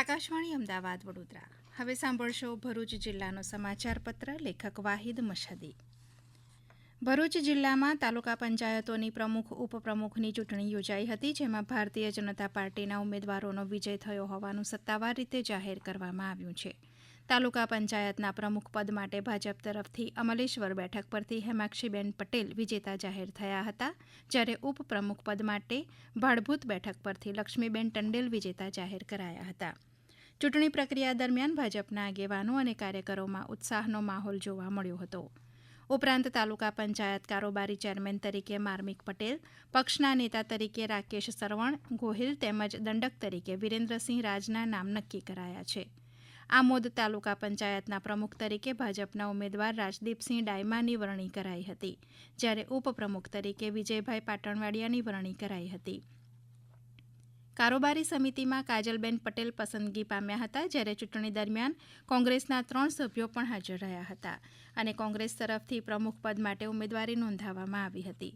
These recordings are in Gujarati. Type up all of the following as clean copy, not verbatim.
આકાશવાણી અમદાવાદ વડોદરા. હવે સાંભળશો ભરૂચ જિલ્લાનો સમાચાર પત્ર. લેખક વાહિદ મશહદી. ભરૂચ જિલ્લામાં તાલુકા પંચાયતોની પ્રમુખ ઉપપ્રમુખની ચૂંટણી યોજાઈ હતી, જેમાં ભારતીય જનતા પાર્ટીના ઉમેદવારોનો વિજય થયો હોવાનું સત્તાવાર રીતે જાહેર કરવામાં આવ્યું છે. તાલુકા પંચાયતના પ્રમુખ પદ માટે ભાજપ તરફથી અમલેશ્વર બેઠક પરથી હેમાક્ષીબેન પટેલ વિજેતા જાહેર થયા હતા, જ્યારે ઉપપ્રમુખ પદ માટે ભાડભૂત બેઠક પરથી લક્ષ્મીબેન ટંડેલ વિજેતા જાહેર કરાયા હતા. ચૂંટણી પ્રક્રિયા દરમિયાન ભાજપના આગેવાનો અને કાર્યકરોમાં ઉત્સાહનો માહોલ જોવા મળ્યો હતો. ઉપરાંત તાલુકા પંચાયત કારોબારી ચેરમેન તરીકે માર્મિક પટેલ, પક્ષના નેતા તરીકે રાકેશ સરવણ ગોહિલ તેમજ દંડક તરીકે વિરેન્દ્રસિંહ રાજના નામ નક્કી કરાયા છે. આમોદ તાલુકા પંચાયતના પ્રમુખ તરીકે ભાજપના ઉમેદવાર રાજદીપસિંહ ડાયમાની વરણી કરાઈ હતી, જ્યારે ઉપપ્રમુખ તરીકે વિજયભાઈ પાટણવાડિયાની વરણી કરાઈ હતી. કારોબારી સમિતિમાં કાજલબેન પટેલ પસંદગી પામ્યા હતા, જ્યારે ચૂંટણી દરમિયાન કોંગ્રેસના 3 સભ્યો પણ હાજર રહ્યા હતા અને કોંગ્રેસ તરફથી પ્રમુખ પદ માટે ઉમેદવારી નોંધાવવામાં આવી હતી.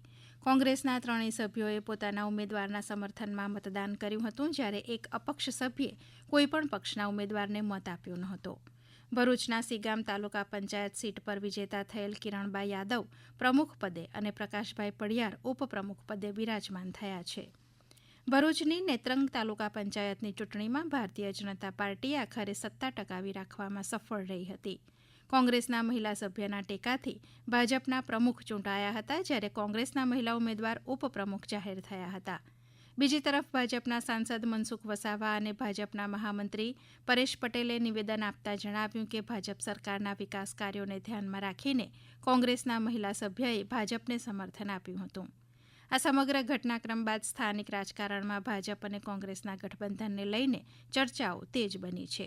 કોંગ્રેસના 3 સભ્યોએ પોતાના ઉમેદવારના સમર્થનમાં મતદાન કર્યું હતું, જ્યારે એક અપક્ષ સભ્યે કોઈપણ પક્ષના ઉમેદવારને મત આપ્યો ન હતો. ભરૂચના સીગામ તાલુકા પંચાયત સીટ પર વિજેતા થયેલ કિરણબા યાદવ પ્રમુખ પદે અને પ્રકાશભાઈ પડિયાર ઉપપ્રમુખ પદે બિરાજમાન થયા છે. ભરૂચની નેત્રંગ તાલુકા પંચાયતની ચૂંટણીમાં ભારતીય જનતા પાર્ટી આખરે સત્તા ટકાવી રાખવામાં સફળ રહી હતી. કોંગ્રેસના મહિલા સભ્યના ટેકાથી ભાજપના પ્રમુખ ચૂંટાયા હતા, જ્યારે કોંગ્રેસના મહિલા ઉમેદવાર ઉપપ્રમુખ જાહેર થયા હતા. બીજી તરફ ભાજપના સાંસદ મનસુખ વસાવા અને ભાજપના મહામંત્રી પરેશ પટેલે નિવેદન આપતા જણાવ્યું કે ભાજપ સરકારના વિકાસ કાર્યોને ધ્યાનમાં રાખીને કોંગ્રેસના મહિલા સભ્યએ ભાજપને સમર્થન આપ્યું હતું. આ સમગ્ર ઘટનાક્રમ બાદ સ્થાનિક રાજકારણમાં ભાજપ અને કોંગ્રેસના ગઠબંધનને લઈને ચર્ચાઓ તેજ બની છે.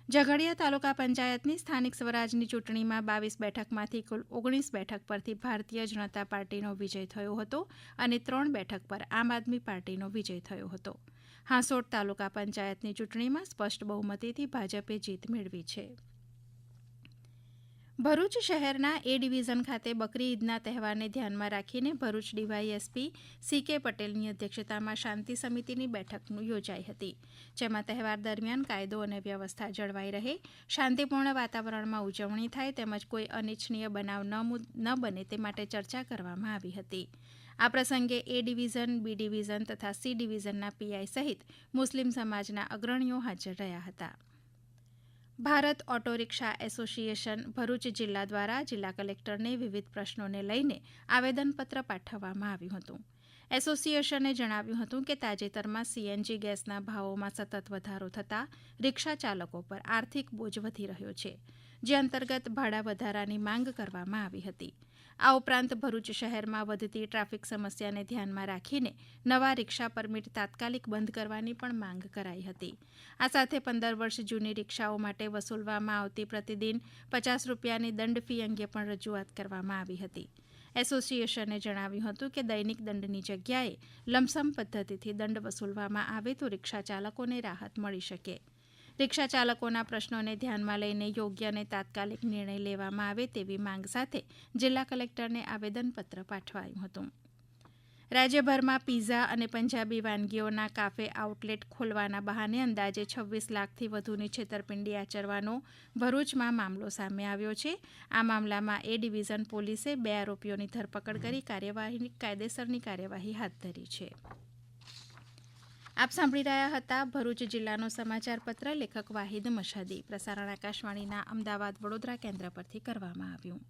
ઝઘડિયા તાલુકા પંચાયતની સ્થાનિક સ્વરાજની ચૂંટણીમાં 22 બેઠકમાંથી કુલ 19 બેઠક પરથી ભારતીય જનતા પાર્ટીનો વિજય થયો હતો અને 3 બેઠક પર આમ આદમી પાર્ટીનો વિજય થયો હતો. હાંસોટ તાલુકા પંચાયતની ચૂંટણીમાં સ્પષ્ટ બહુમતીથી ભાજપે જીત મેળવી છે. ભરૂચ શહેરના એ ડિવિઝન ખાતે બકરી ઈદના તહેવારને ધ્યાનમાં રાખીને ભરૂચ ડીવાયએસપી સી.કે. પટેલની અધ્યક્ષતામાં શાંતિ સમિતિની બેઠક યોજાઈ હતી, જેમાં તહેવાર દરમિયાન કાયદો અને વ્યવસ્થા જળવાઈ રહે, શાંતિપૂર્ણ વાતાવરણમાં ઉજવણી થાય તેમજ કોઈ અનિચ્છનીય બનાવ ન બને તે માટે ચર્ચા કરવામાં આવી હતી. આ પ્રસંગે એ ડિવિઝન, બી ડિવિઝન તથા સી ડિવિઝનના પીઆઈ સહિત મુસ્લિમ સમાજના અગ્રણીઓ હાજર રહ્યા હતા. Bharat auto rickshaw association Bharuch જિલ્લા દ્વારા જિલ્લા કલેક્ટરને વિવિધ પ્રશ્નોને લઈને આવેદનપત્ર પાઠવવામાં આવ્યું હતું. એસોસિએશને જણાવ્યું હતું કે તાજેતરમાં સીએનજી ગેસના ભાવોમાં સતત વધારો થતાં રિક્ષા ચાલકો પર આર્થિક બોજ વધી રહ્યો છે, જે અંતર્ગત ભાડા વધારાની માંગ કરવામાં આવી હતી. આ ઉપરાંત ભરૂચ શહેરમાં વધતી ટ્રાફિક સમસ્યાને ધ્યાનમાં રાખીને નવા રિક્ષા પરમિટ તાત્કાલિક બંધ કરવાની પણ માંગ કરાઈ હતી. આ સાથે 15 વર્ષ જૂની રિક્ષાઓ માટે વસૂલવામાં આવતી પ્રતિદિન ₹50ની દંડ ફી અંગે પણ રજૂઆત કરવામાં આવી હતી. એસોસિએશને જણાવ્યું હતું કે દૈનિક દંડની જગ્યાએ લમસમ પદ્ધતિથી દંડ વસૂલવામાં આવે તો રિક્ષા ચાલકોને રાહત મળી શકે. રિક્ષા ચાલકોના પ્રશ્નોને ધ્યાનમાં લઈને યોગ્ય અને તાત્કાલિક નિર્ણય લેવામાં આવે તેવી માંગ સાથે જિલ્લા કલેક્ટરને આવેદનપત્ર પાઠવાયું હતું. રાજ્યભરમાં પીઝા અને પંજાબી વાનગીઓના કાફે આઉટલેટ ખોલવાના બહાને અંદાજે 26 લાખથી વધુની છેતરપિંડી આચરવાનો ભરૂચમાં મામલો સામે આવ્યો છે. આ મામલામાં એ ડિવિઝન પોલીસે 2 આરોપીઓની ધરપકડ કરી કાયદેસરની કાર્યવાહી હાથ ધરી છે. આપ સાંભળી રહ્યા હતા ભરૂચ જિલ્લાનો સમાચાર પત્ર. લેખક વાહિદ મશહદી. પ્રસારણ આકાશવાણીના અમદાવાદ વડોદરા કેન્દ્ર પરથી કરવામાં આવ્યું.